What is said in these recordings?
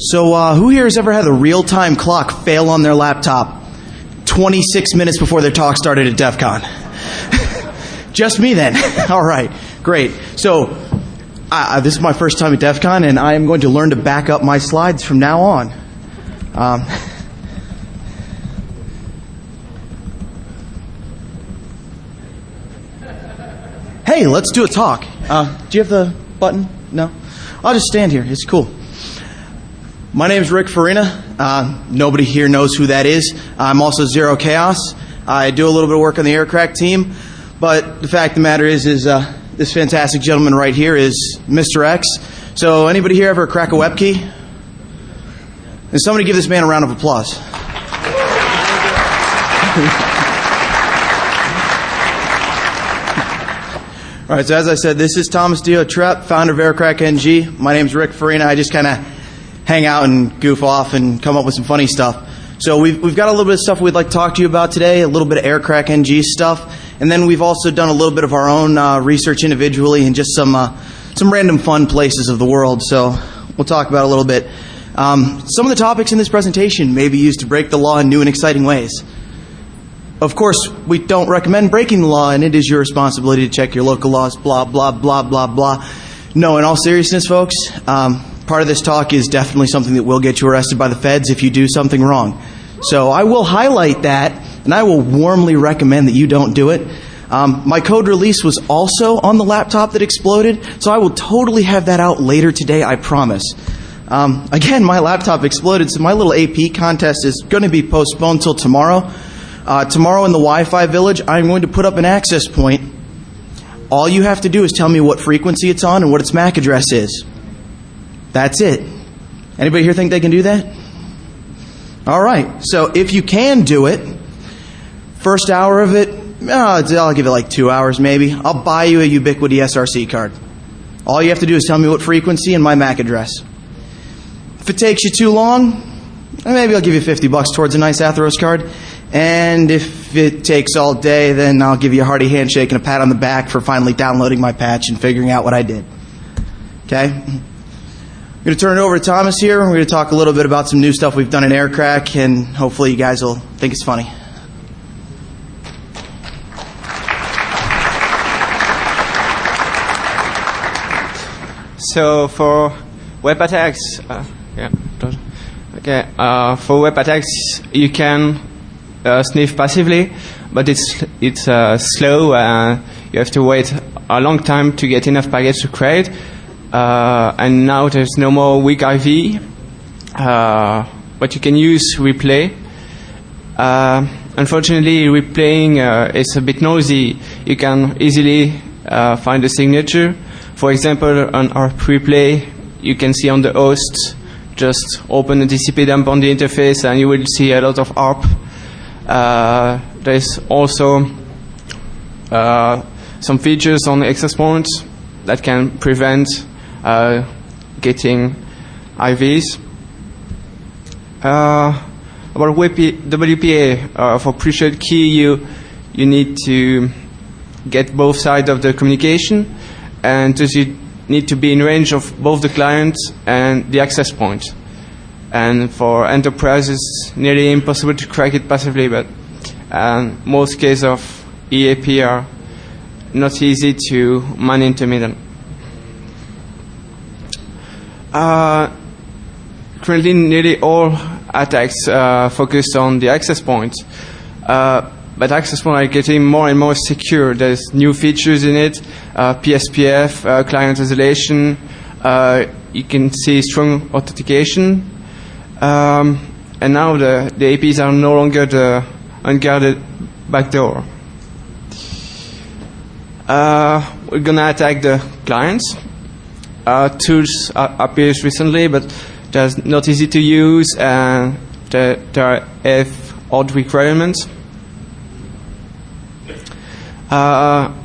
So who here has ever had the real-time clock fail on their laptop 26 minutes before their talk started at DEF CON? Just me then. All right, great. So this is my first time at DEF CON, and I am going to learn to back up my slides from now on. Hey, let's do a talk. Do you have the button? No? I'll just stand here. It's cool. My name is Farina. Nobody here knows who that is. I'm also Zero Chaos. I do a little bit of work on the Aircrack team. But the fact of the matter is this fantastic gentleman right here is Mr. X. So anybody here ever crack a web key? And somebody give this man a round of applause. All right, so as I said, this is Thomas Dio Trepp, founder of Aircrack NG. My name's Rick Farina. I just kind of hang out and goof off and come up with some funny stuff. So we've got a little bit of stuff we'd like to talk to you about today, a little bit of Aircrack NG stuff, and then we've also done a little bit of our own research individually and just some random fun places of the world. So we'll talk about a little bit. Some of the topics in this presentation may be used to break the law in new and exciting ways. Of course, we don't recommend breaking the law, and it is your responsibility to check your local laws, blah, blah, blah, blah, blah. No, in all seriousness, folks, part of this talk is definitely something that will get you arrested by the feds if you do something wrong. So I will highlight that, and I will warmly recommend that you don't do it. My code release was also on the laptop that exploded, so I will totally have that out later today, I promise. Again, my laptop exploded, so my little AP contest is going to be postponed till tomorrow. Tomorrow in the Wi-Fi village, I'm going to put up an access point. All you have to do is tell me what frequency it's on and what its MAC address is. That's it. Anybody here think they can do that? All right. So if you can do it, first hour of it, I'll give it like 2 hours maybe. I'll buy you a Ubiquiti SRC card. All you have to do is tell me what frequency and my MAC address. If it takes you too long, maybe I'll give you $50 towards a nice Atheros card. And if it takes all day, then I'll give you a hearty handshake and a pat on the back for finally downloading my patch and figuring out what I did. Okay? I'm going to turn it over to Thomas here. We're going to talk a little bit about some new stuff we've done in Aircrack, and hopefully you guys will think it's funny. So for web attacks, for web attacks, you can sniff passively, but it's slow. You have to wait a long time to get enough packets to create. And now there's no more weak IV, but you can use replay. Unfortunately, replaying is a bit noisy. You can easily find a signature. For example, on our replay, you can see on the host, just open a TCP dump on the interface and you will see a lot of ARP. There's also some features on access points that can prevent getting IVs. About WPA, for pre-shared key, you need to get both sides of the communication, and thus you need to be in range of both the client and the access point. And for enterprise, it's nearly impossible to crack it passively, but most cases of EAP are not easy to man into middle. Currently, nearly all attacks focus on the access point, but access points are getting more and more secure. There's new features in it, PSPF, client isolation. You can see strong authentication. And now the APs are no longer the unguarded backdoor. We're going to attack the clients. Tools appears recently, but they're not easy to use, and there have odd requirements.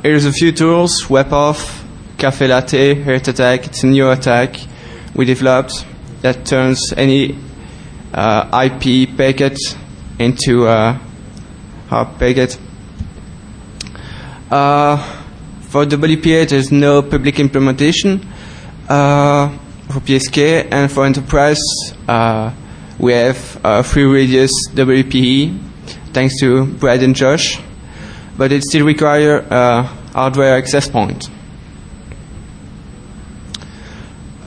Here's a few tools: WebOff, Cafe Latte, Heart Attack. It's a new attack we developed that turns any IP packet into a packet. For WPA, there's no public implementation. for PSK, and for enterprise, we have free radius WPE, thanks to Brad and Josh, but it still requires a hardware access point.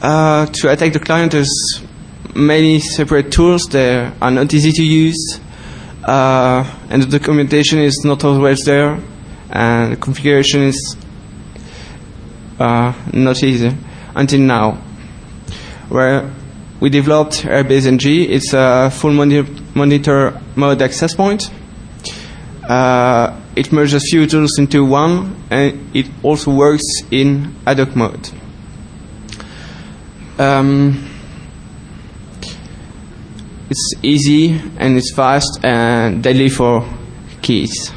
To attack the client, there's many separate tools. They are not easy to use, and the documentation is not always there, and the configuration is not easy until now, where we developed Airbase NG. It's a full monitor mode access point. It merges few tools into one, and it also works in ad hoc mode. It's easy and it's fast and deadly for keys.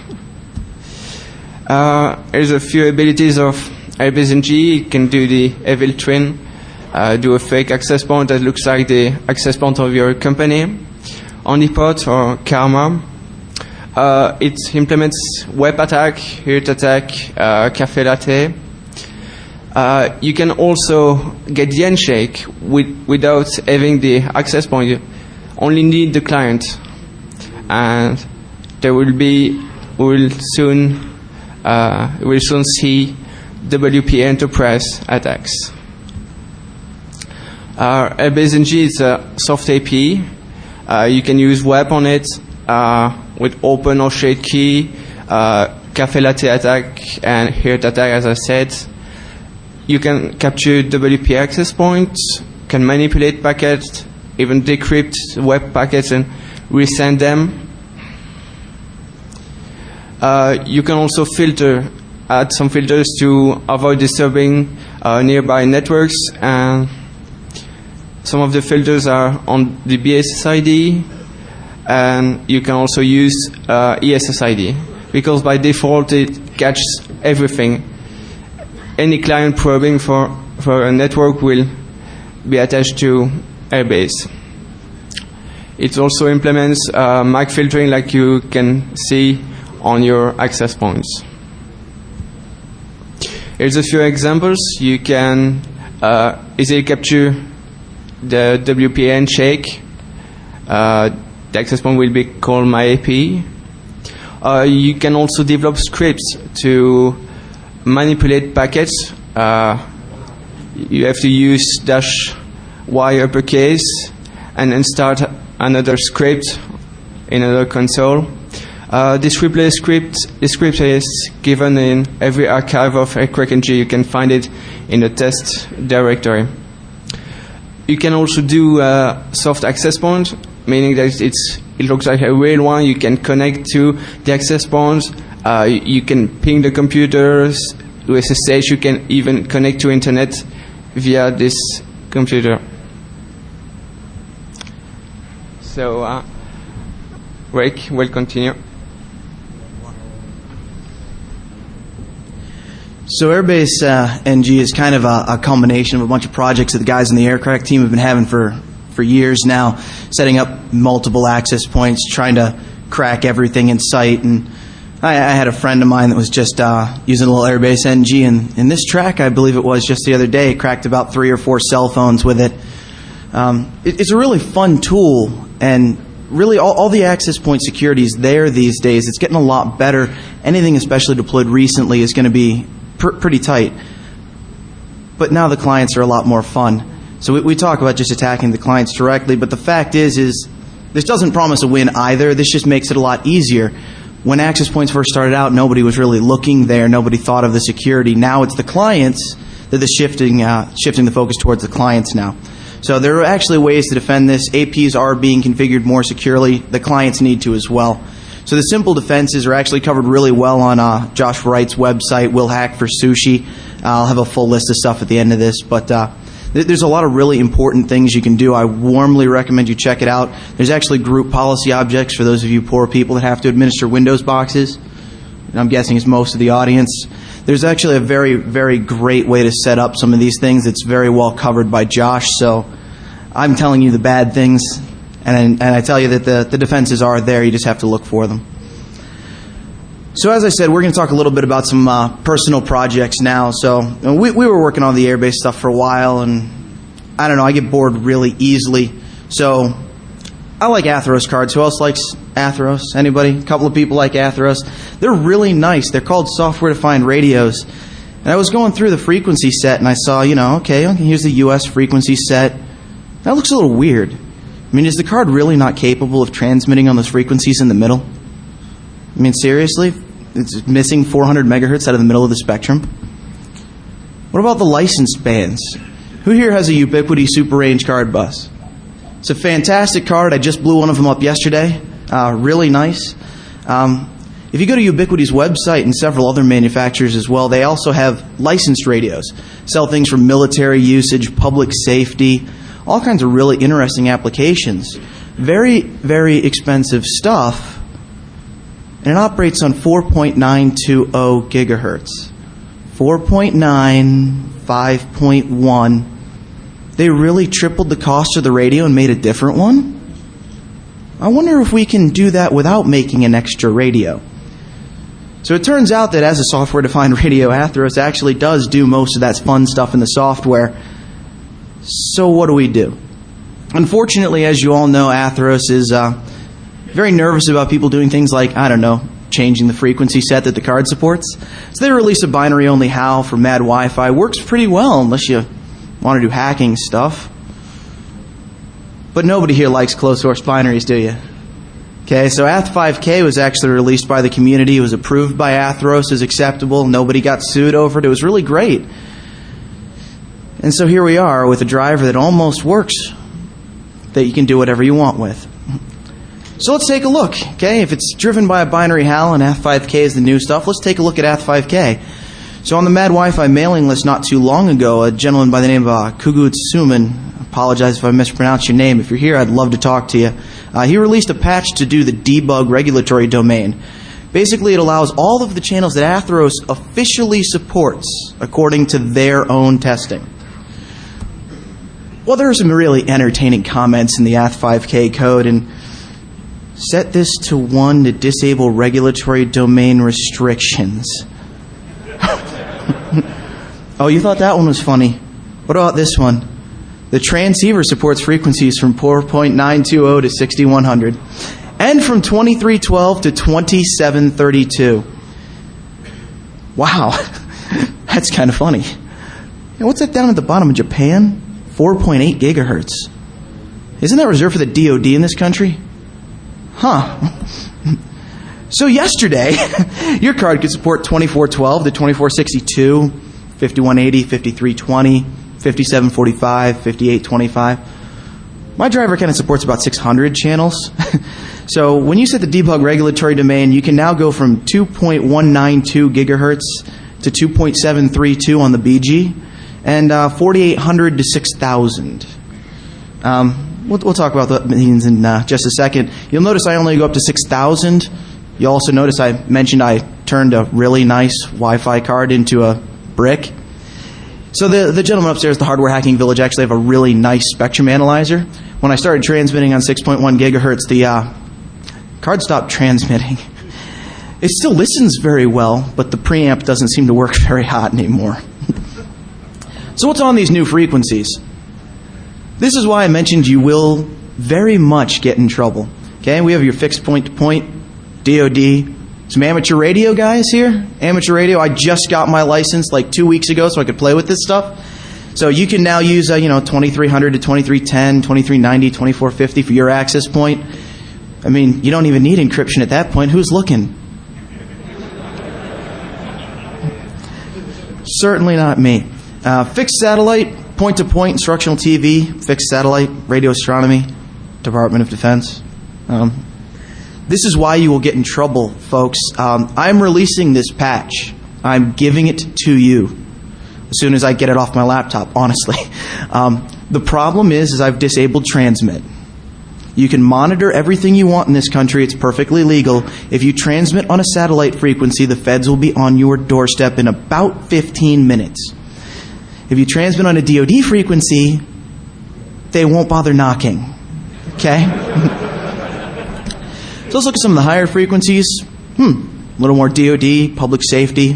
There's a few abilities of Airbase NG. It can do the evil twin, do a fake access point that looks like the access point of your company, honeypot or karma. It implements web attack, heart attack, cafe latte. You can also get the handshake without having the access point. You only need the client, and we will soon see WPA enterprise attacks. Airbase NG is a soft API. You can use web on it with open or shade key, cafe latte attack, and heart attack, as I said. You can capture WPA access points, can manipulate packets, even decrypt web packets and resend them. You can also add some filters to avoid disturbing nearby networks, and some of the filters are on the BSSID, and you can also use ESSID, because by default it catches everything. Any client probing for a network will be attached to Airbase. It also implements MAC filtering, like you can see on your access points. Here's a few examples. You can easily capture the WPA handshake. The access point will be called MyAP. You can also develop scripts to manipulate packets. You have to use -y uppercase and then start another script in another console. This replay script is given in every archive of AirCrack-NG. You can find it in the test directory. You can also do a soft access point, meaning that it looks like a real one. You can connect to the access points. You can ping the computers with SSH. You can even connect to internet via this computer. So, Rick will continue. So Airbase NG is kind of a culmination of a bunch of projects that the guys in the Aircrack team have been having for years now, setting up multiple access points, trying to crack everything in sight. And I had a friend of mine that was just using a little Airbase NG, and in this track, I believe it was just the other day, cracked about 3 or 4 cell phones with it. It's a really fun tool, and really all the access point security is there these days. It's getting a lot better. Anything especially deployed recently is going to be pretty tight. But now the clients are a lot more fun. So we talk about just attacking the clients directly, but the fact is this doesn't promise a win either. This just makes it a lot easier. When access points first started out, nobody was really looking there. Nobody thought of the security. Now it's the clients that are shifting the focus towards the clients now. So there are actually ways to defend this. APs are being configured more securely. The clients need to as well. So the simple defenses are actually covered really well on Josh Wright's website, Will Hack for Sushi. I'll have a full list of stuff at the end of this, but there's a lot of really important things you can do. I warmly recommend you check it out. There's actually group policy objects for those of you poor people that have to administer Windows boxes. And I'm guessing it's most of the audience. There's actually a very, very great way to set up some of these things that's very well covered by Josh. So I'm telling you the bad things, and I tell you that the defenses are there. You just have to look for them. So as I said, we're going to talk a little bit about some personal projects now. So we were working on the Airbase stuff for a while, and I don't know, I get bored really easily. So I like Atheros cards. Who else likes Atheros? Anybody? A couple of people like Atheros. They're really nice. They're called software-defined radios. And I was going through the frequency set, and I saw, okay, here's the US frequency set. That looks a little weird. I mean, is the card really not capable of transmitting on those frequencies in the middle? I mean, seriously? It's missing 400 megahertz out of the middle of the spectrum? What about the licensed bands? Who here has a Ubiquiti Super Range card bus? It's a fantastic card. I just blew one of them up yesterday. Really nice. If you go to Ubiquiti's website and several other manufacturers as well, they also have licensed radios. Sell things for military usage, public safety, all kinds of really interesting applications. Very, very expensive stuff. And it operates on 4.920 gigahertz. 4.9, 5.1. They really tripled the cost of the radio and made a different one? I wonder if we can do that without making an extra radio. So it turns out that as a software-defined radio, Atheros actually does do most of that fun stuff in the software. So what do we do? Unfortunately, as you all know, Atheros is very nervous about people doing things like, changing the frequency set that the card supports. So they release a binary-only HAL for Mad Wi-Fi. Works pretty well unless you want to do hacking stuff. But nobody here likes closed-source binaries, do you? Okay, so Ath5K was actually released by the community. It was approved by Atheros as acceptable. Nobody got sued over it. It was really great. And so here we are with a driver that almost works, that you can do whatever you want with. So let's take a look, okay? If it's driven by a binary HAL and Ath5K is the new stuff, let's take a look at Ath5K. So on the Mad Wi-Fi mailing list not too long ago, a gentleman by the name of Kugut Suman, apologize if I mispronounced your name. If you're here, I'd love to talk to you. He released a patch to do the debug regulatory domain. Basically, it allows all of the channels that Atheros officially supports according to their own testing. Well, there are some really entertaining comments in the Ath5K code, and set this to 1 to disable regulatory domain restrictions. Oh, you thought that one was funny. What about this one? The transceiver supports frequencies from 4.920 to 6100 and from 2312 to 2732. Wow, that's kind of funny. And what's that down at the bottom of Japan? 4.8 gigahertz. Isn't that reserved for the DoD in this country? Huh. So yesterday, your card could support 2412 to 2462, 5180, 5320, 5745, 5825. My driver kind of supports about 600 channels. So when you set the debug regulatory domain, you can now go from 2.192 gigahertz to 2.732 on the BG, and 4800 to 6000. We'll talk about that means in just a second. You'll notice I only go up to 6000. You'll also notice I mentioned I turned a really nice Wi-Fi card into a brick. So the gentleman upstairs, the Hardware Hacking Village, actually have a really nice spectrum analyzer. When I started transmitting on 6.1 gigahertz, the card stopped transmitting. It still listens very well, but the preamp doesn't seem to work very hot anymore. So what's on these new frequencies? This is why I mentioned you will very much get in trouble. Okay, we have your fixed point-to-point, DoD, some amateur radio guys here. Amateur radio, I just got my license like 2 weeks ago so I could play with this stuff. So you can now use 2300 to 2310, 2390, 2450 for your access point. I mean, you don't even need encryption at that point. Who's looking? Certainly not me. Fixed satellite, point-to-point, instructional TV, fixed satellite, radio astronomy, Department of Defense. This is why you will get in trouble, folks. I'm releasing this patch. I'm giving it to you as soon as I get it off my laptop, honestly. The problem is I've disabled transmit. You can monitor everything you want in this country. It's perfectly legal. If you transmit on a satellite frequency, the feds will be on your doorstep in about 15 minutes. If you transmit on a DoD frequency, they won't bother knocking. Okay? So let's look at some of the higher frequencies. A little more DoD, public safety,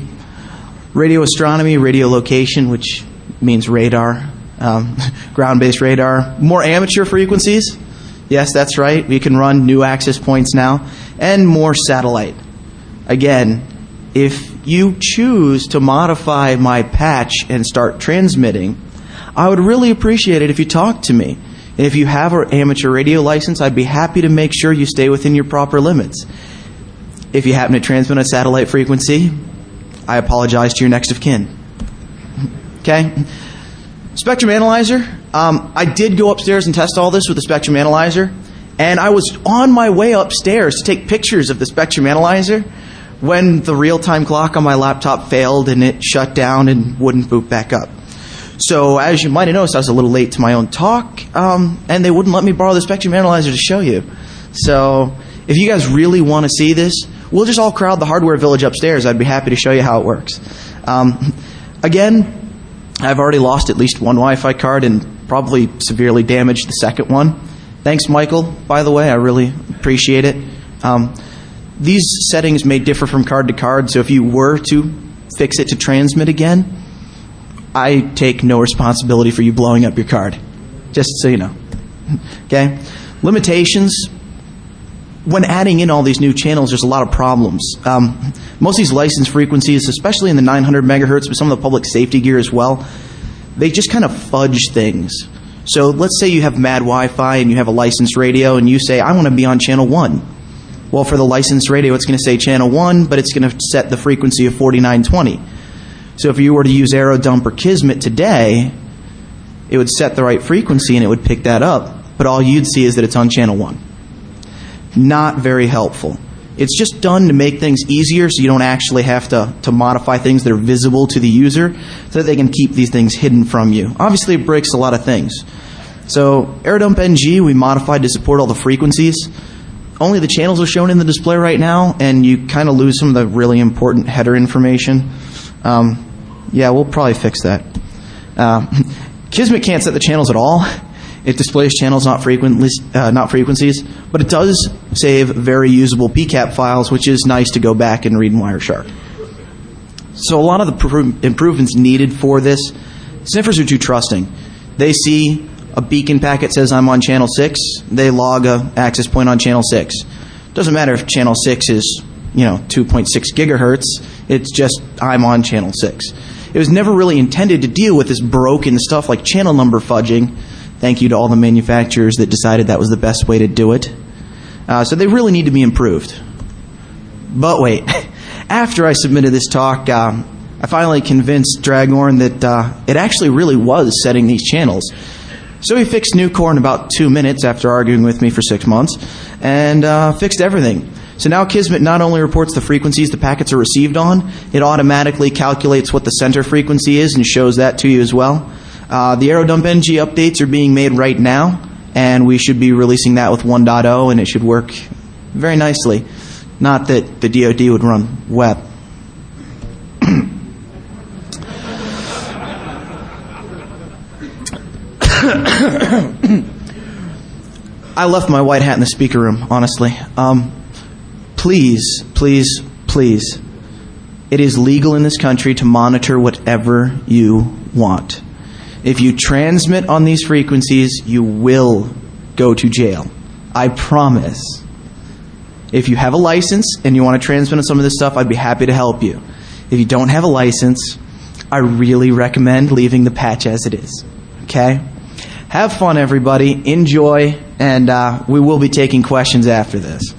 radio astronomy, radio location, which means radar. ground-based radar. More amateur frequencies. Yes, that's right. We can run new access points now. And more satellite. Again, if you choose to modify my patch and start transmitting, I would really appreciate it if you talk to me. And if you have an amateur radio license, I'd be happy to make sure you stay within your proper limits. If you happen to transmit a satellite frequency, I apologize to your next of kin. Okay? Spectrum Analyzer. I did go upstairs and test all this with the Spectrum Analyzer, and I was on my way upstairs to take pictures of the Spectrum Analyzer when the real-time clock on my laptop failed and it shut down and wouldn't boot back up. So as you might have noticed, I was a little late to my own talk, and they wouldn't let me borrow the Spectrum Analyzer to show you. So if you guys really want to see this, we'll just all crowd the hardware village upstairs. I'd be happy to show you how it works. Again, I've already lost at least one Wi-Fi card and probably severely damaged the second one. Thanks, Michael, by the way. I really appreciate it. These settings may differ from card to card, so if you were to fix it to transmit again, I take no responsibility for you blowing up your card, just so you know. Okay? Limitations. When adding in all these new channels, there's a lot of problems. Most of these licensed frequencies, especially in the 900 megahertz, but some of the public safety gear as well, they just kind of fudge things. So let's say you have Mad Wi-Fi and you have a licensed radio and you say, I want to be on channel 1. Well, for the licensed radio, it's going to say channel 1, but it's going to set the frequency of 4920. So if you were to use AeroDump or Kismet today, it would set the right frequency and it would pick that up, but all you'd see is that it's on channel 1. Not very helpful. It's just done to make things easier so you don't actually have to modify things that are visible to the user so that they can keep these things hidden from you. Obviously, it breaks a lot of things. So AeroDump NG, we modified to support all the frequencies. Only the channels are shown in the display right now, and you kind of lose some of the really important header information. Yeah, we'll probably fix that. Kismet can't set the channels at all. It displays channels, not frequencies, but it does save very usable PCAP files, which is nice to go back and read in Wireshark. So a lot of the improvements needed for this, sniffers are too trusting. They see a beacon packet says I'm on channel 6, they log a access point on channel 6. Doesn't matter if channel 6 is 2.6 gigahertz, it's just I'm on channel 6. It was never really intended to deal with this broken stuff like channel number fudging. Thank you to all the manufacturers that decided that was the best way to do it. So they really need to be improved. But wait, after I submitted this talk, I finally convinced Dragorn that it actually really was setting these channels. So he fixed Nucore in about 2 minutes after arguing with me for 6 months, and fixed everything. So now Kismet not only reports the frequencies the packets are received on, it automatically calculates what the center frequency is and shows that to you as well. The AeroDump NG updates are being made right now, and we should be releasing that with 1.0, and it should work very nicely. Not that the DoD would run web. I left my white hat in the speaker room, honestly. Please, please, please. It is legal in this country to monitor whatever you want. If you transmit on these frequencies, you will go to jail. I promise. If you have a license and you want to transmit on some of this stuff, I'd be happy to help you. If you don't have a license, I really recommend leaving the patch as it is. Okay? Have fun, everybody. Enjoy, and we will be taking questions after this.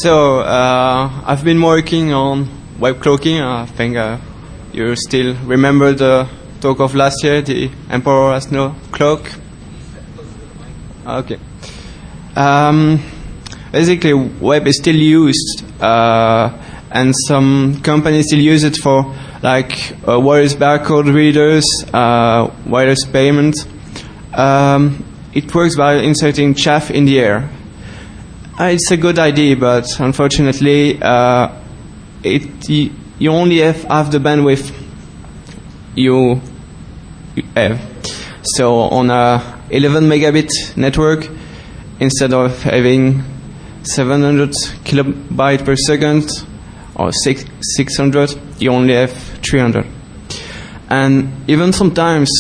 So, I've been working on web cloaking. I think you still remember the talk of last year, the Emperor has no cloak. Okay. Basically, web is still used, and some companies still use it for wireless barcode readers, wireless payment. It works by inserting chaff in the air. It's a good idea, but unfortunately, you only have half the bandwidth you have. So on a 11 megabit network, instead of having 700 kilobytes per second or 600, you only have 300. And even sometimes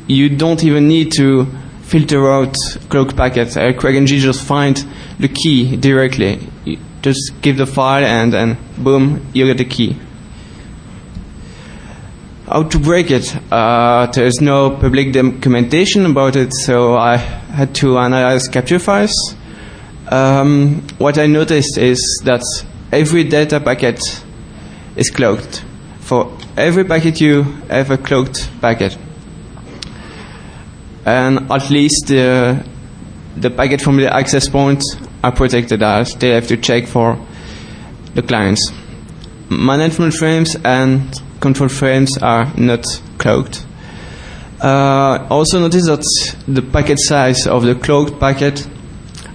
you don't even need to filter out cloaked packets. CrackNG just find the key directly. You just give the file and then boom, you get the key. How to break it? There's no public documentation about it, so I had to analyze capture files. What I noticed is that every data packet is cloaked. For every packet you have a cloaked packet. And at least the packet from the access point are protected, as they have to check for the clients. Management frames and control frames are not cloaked. Also notice that the packet size of the cloaked packet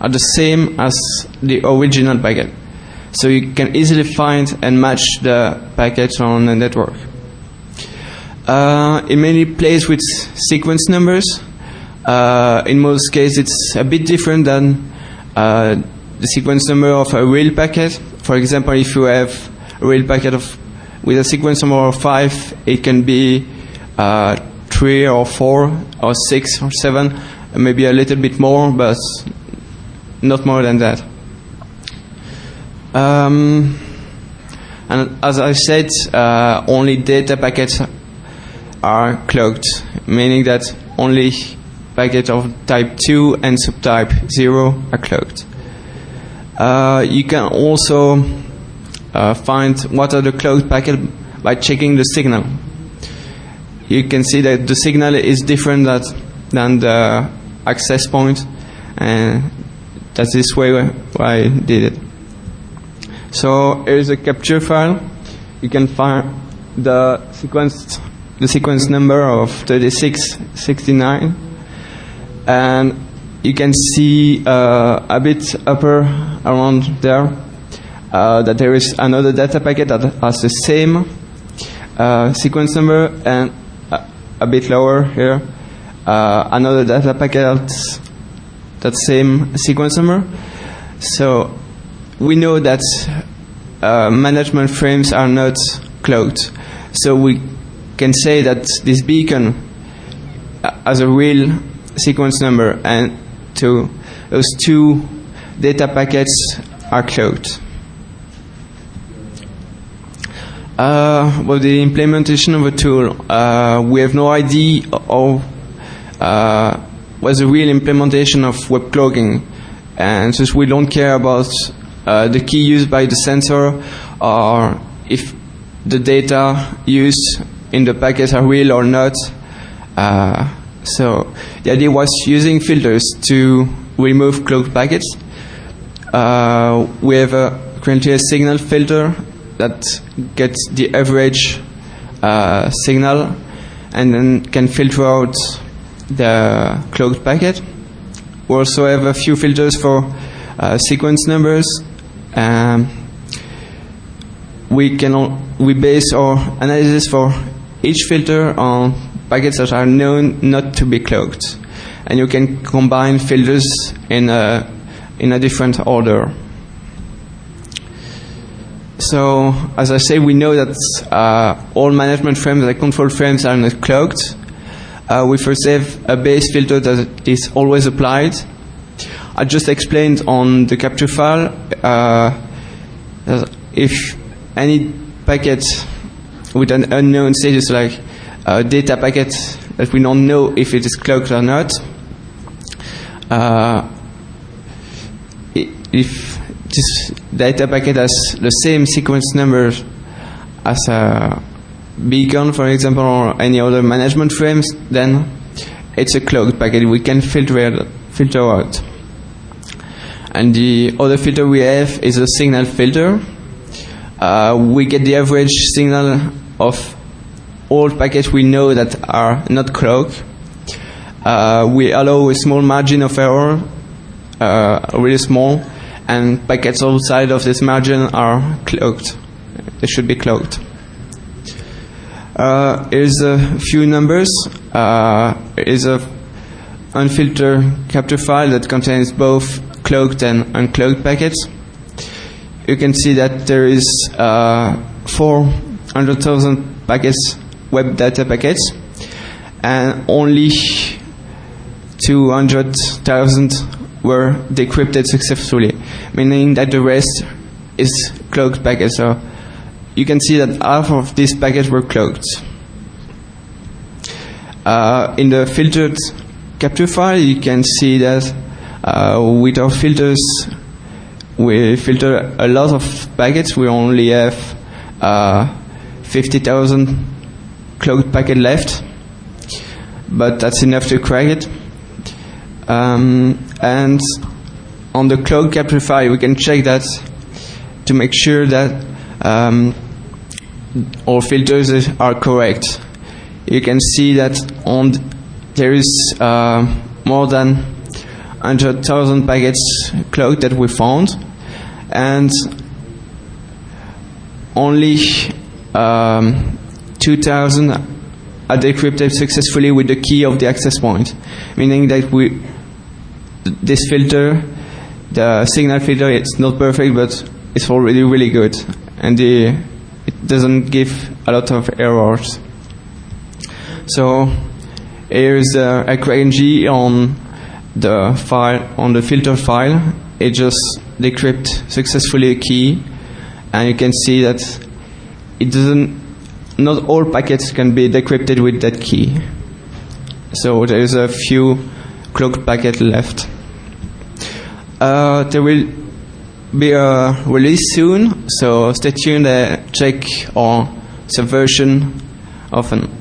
are the same as the original packet. So you can easily find and match the packets on the network. It mainly plays with sequence numbers. In most cases it's a bit different than the sequence number of a real packet. For example, if you have a real packet with a sequence number of 5, it can be 3 or 4 or 6 or 7, maybe a little bit more, but not more than that. And as I said, only data packets are cloaked, meaning that only packets of type 2 and subtype 0 are cloaked. You can also find what are the cloaked packets by checking the signal. You can see that the signal is different than the access point, and that's this way I did it. So here's a capture file. You can find the sequence number of 3669, and you can see a bit upper around there that there is another data packet that has the same sequence number, and a bit lower here another data packet that's that same sequence number. So we know that management frames are not cloaked. So we can say that this beacon has a real sequence number, and those two data packets are cloaked. Well, the implementation of a tool, we have no idea of what's the real implementation of web cloaking, and since we don't care about the key used by the sensor or if the data used in the packets are real or not. So the idea was using filters to remove cloaked packets. We have currently a signal filter that gets the average signal and then can filter out the cloaked packet. We also have a few filters for sequence numbers. We base our analysis for each filter on packets that are known not to be cloaked, and you can combine filters in a different order. So, as I say, we know that all management frames and control frames are not cloaked. We first have a base filter that is always applied. I just explained on the capture file, if any packet with an unknown status, like a data packet that we don't know if it is cloaked or not, if this data packet has the same sequence number as a beacon, for example, or any other management frames, then it's a cloaked packet. We can filter out. And the other filter we have is a signal filter. We get the average signal of all packets we know that are not cloaked. We allow a small margin of error, really small, and packets outside of this margin are cloaked. They should be cloaked. Here's a few numbers. Here's a unfiltered capture file that contains both cloaked and uncloaked packets. You can see that there is 400,000 packets, web data packets, and only 200,000 were decrypted successfully, meaning that the rest is cloaked packets. So you can see that half of these packets were cloaked. In the filtered capture file, you can see that with our filters, we filter a lot of packets. We only have 50,000 cloaked packets left, but that's enough to crack it. And on the cloaked capture file, we can check that to make sure that all filters are correct. You can see that there is more than 100,000 packets cloaked that we found, and only 2,000 are decrypted successfully with the key of the access point, meaning that this filter, the signal filter, it's not perfect, but it's already really good, and it doesn't give a lot of errors. So here's a crackng on the file, on the filter file. It just decrypts successfully a key, and you can see that it doesn't. Not all packets can be decrypted with that key. So there is a few cloaked packets left. There will be a release soon, so stay tuned and check our subversion often.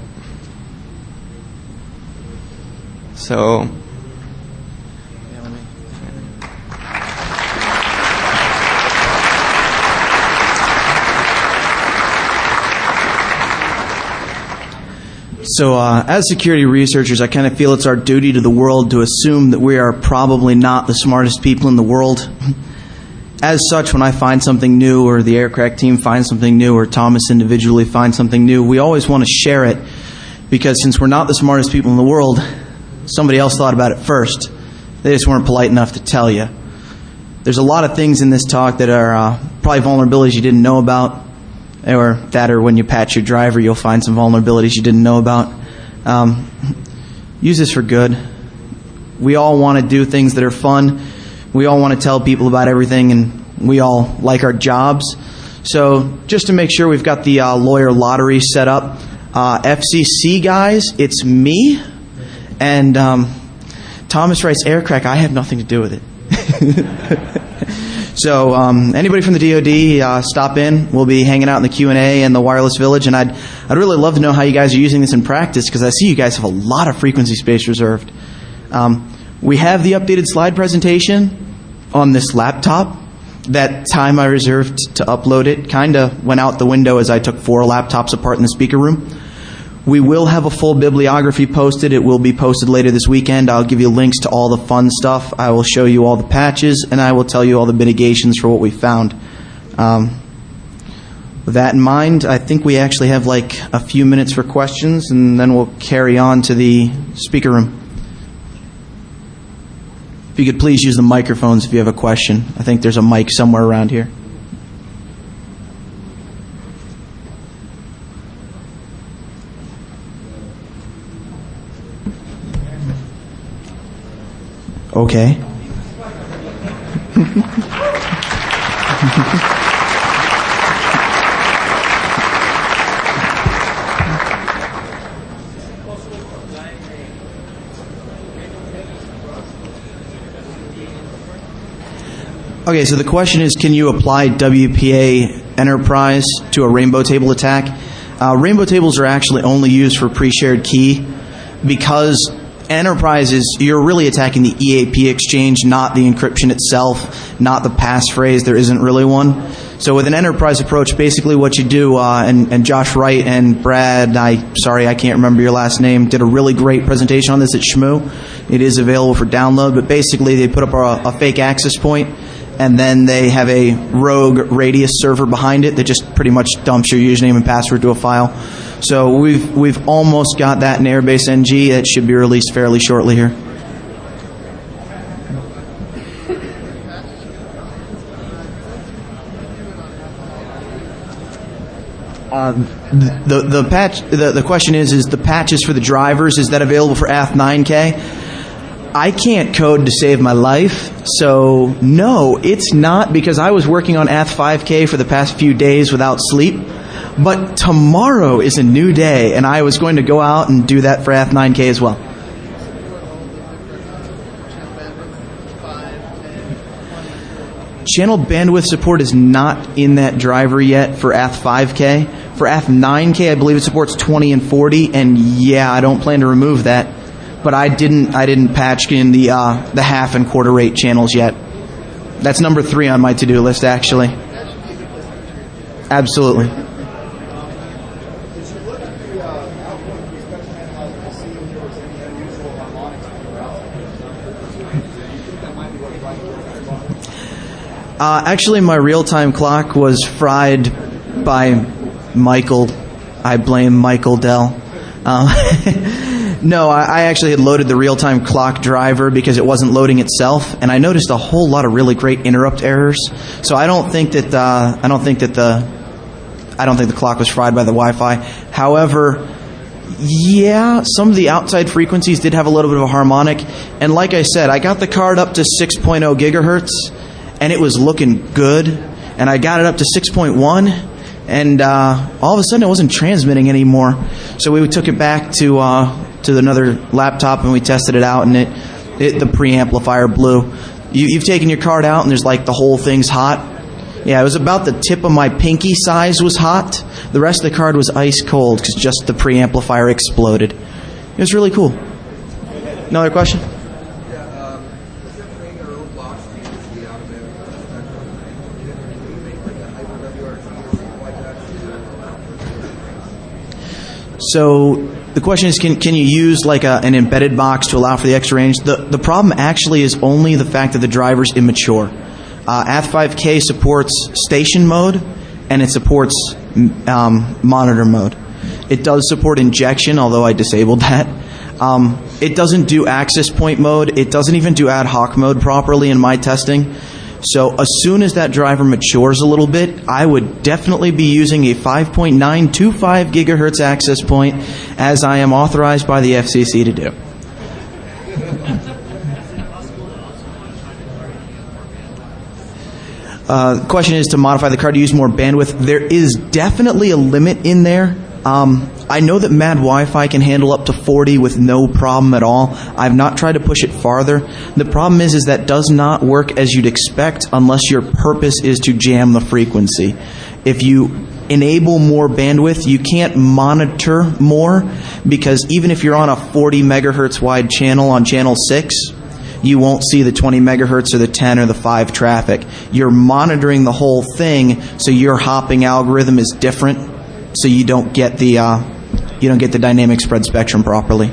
So as security researchers, I kind of feel it's our duty to the world to assume that we are probably not the smartest people in the world. As such, when I find something new, or the Aircrack team finds something new, or Thomas individually finds something new, we always want to share it, because since we're not the smartest people in the world, somebody else thought about it first. They just weren't polite enough to tell you. There's a lot of things in this talk that are probably vulnerabilities you didn't know about, or when you patch your driver, you'll find some vulnerabilities you didn't know about. Use this for good. We all want to do things that are fun. We all want to tell people about everything, and we all like our jobs. So just to make sure we've got the lawyer lottery set up, FCC guys, it's me, and Thomas writes Aircrack. I have nothing to do with it. So anybody from the DoD, stop in. We'll be hanging out in the Q&A and the Wireless Village, and I'd really love to know how you guys are using this in practice, because I see you guys have a lot of frequency space reserved. We have the updated slide presentation on this laptop. That time I reserved to upload it kind of went out the window as I took 4 laptops apart in the speaker room. We will have a full bibliography posted. It will be posted later this weekend. I'll give you links to all the fun stuff. I will show you all the patches, and I will tell you all the mitigations for what we found. With that in mind, I think we actually have like a few minutes for questions, and then we'll carry on to the speaker room. If you could please use the microphones if you have a question. I think there's a mic somewhere around here. Okay. Okay, so the question is, can you apply WPA Enterprise to a rainbow table attack? Rainbow tables are actually only used for pre-shared key, because Enterprise is, you're really attacking the EAP exchange, not the encryption itself, not the passphrase. There isn't really one. So with an enterprise approach, basically what you do, and Josh Wright and Brad, I can't remember your last name, did a really great presentation on this at SHMU. It is available for download, but basically they put up a fake access point, and then they have a rogue Radius server behind it that just pretty much dumps your username and password to a file. So we've almost got that in Airbase NG. It should be released fairly shortly here. The patch. The question is the patches for the drivers, is that available for Ath 9K? I can't code to save my life, so no, it's not, because I was working on Ath 5K for the past few days without sleep. But tomorrow is a new day, and I was going to go out and do that for Ath 9K as well. Channel bandwidth support is not in that driver yet for Ath 5K. For Ath 9K, I believe it supports 20 and 40, and yeah, I don't plan to remove that. But I didn't patch in the half and quarter rate channels yet. That's number 3 on my to-do list, actually. Absolutely. Actually, my real-time clock was fried by Michael. I blame Michael Dell. No, I actually had loaded the real-time clock driver because it wasn't loading itself, and I noticed a whole lot of really great interrupt errors. So I don't think the clock was fried by the Wi-Fi. However, yeah, some of the outside frequencies did have a little bit of a harmonic, and like I said, I got the card up to 6.0 gigahertz, and it was looking good, and I got it up to 6.1, and all of a sudden it wasn't transmitting anymore. So we took it back to another laptop, and we tested it out, and the preamplifier blew. You've taken your card out, and there's like the whole thing's hot. Yeah, it was about the tip of my pinky size was hot. The rest of the card was ice cold because just the preamplifier exploded. It was really cool. Another question? So the question is, can you use like an embedded box to allow for the extra range? The problem actually is only the fact that the driver's immature. Ath 5K supports station mode, and it supports monitor mode. It does support injection, although I disabled that. It doesn't do access point mode. It doesn't even do ad hoc mode properly in my testing. So as soon as that driver matures a little bit, I would definitely be using a 5.925 gigahertz access point, as I am authorized by the FCC to do. The question is to modify the card to use more bandwidth. There is definitely a limit in there. I know that Mad Wi-Fi can handle up to 40 with no problem at all. I've not tried to push it farther. The problem is that does not work as you'd expect unless your purpose is to jam the frequency. If you enable more bandwidth, you can't monitor more, because even if you're on a 40 megahertz wide channel on channel 6, you won't see the 20 megahertz or the 10 or the 5 traffic. You're monitoring the whole thing, so your hopping algorithm is different, so you don't get the dynamic spread spectrum properly.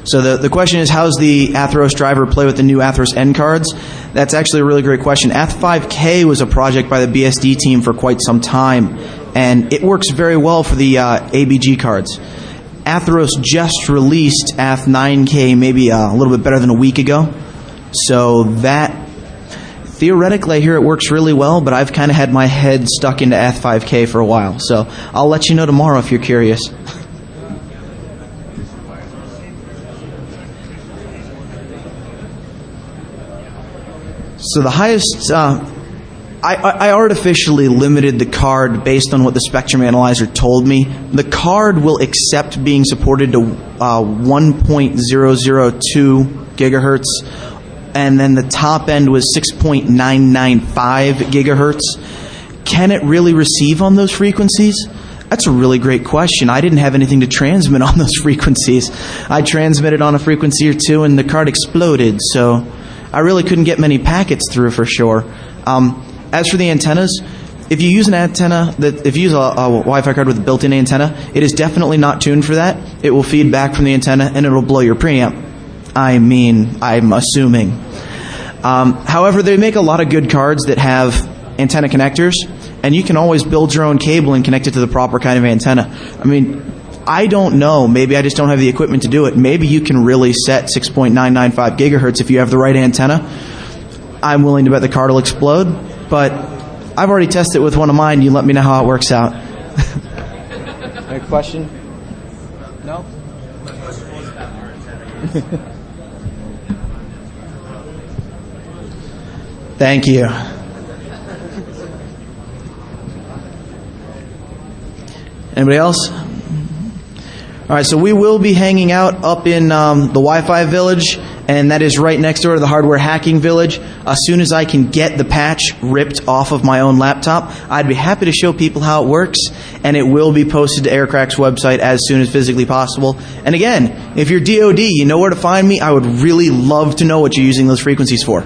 So the question is, how's the Atheros driver play with the new Atheros N cards? That's actually a really great question. Ath 5K was a project by the BSD team for quite some time, and it works very well for the ABG cards. Atheros just released Ath 9K maybe a little bit better than a week ago, so that theoretically I hear it works really well, but I've kind of had my head stuck into Ath 5K for a while, so I'll let you know tomorrow if you're curious. So the highest, I artificially limited the card based on what the spectrum analyzer told me. The card will accept being supported to 1.002 gigahertz, and then the top end was 6.995 gigahertz. Can it really receive on those frequencies? That's a really great question. I didn't have anything to transmit on those frequencies. I transmitted on a frequency or two, and the card exploded, so I really couldn't get many packets through for sure. As for the antennas, if you use an antenna, if you use a Wi-Fi card with a built-in antenna, it is definitely not tuned for that. It will feed back from the antenna, and it'll blow your preamp. I'm assuming. However, they make a lot of good cards that have antenna connectors, and you can always build your own cable and connect it to the proper kind of antenna. I mean, I don't know. Maybe I just don't have the equipment to do it. Maybe you can really set 6.995 gigahertz if you have the right antenna. I'm willing to bet the card will explode, but I've already tested it with one of mine. You let me know how it works out. Any question? No? Thank you. Anybody else? All right, so we will be hanging out up in the Wi-Fi village, and that is right next door to the hardware hacking village. As soon as I can get the patch ripped off of my own laptop, I'd be happy to show people how it works, and it will be posted to Aircrack's website as soon as physically possible. And again, if you're DoD, you know where to find me. I would really love to know what you're using those frequencies for.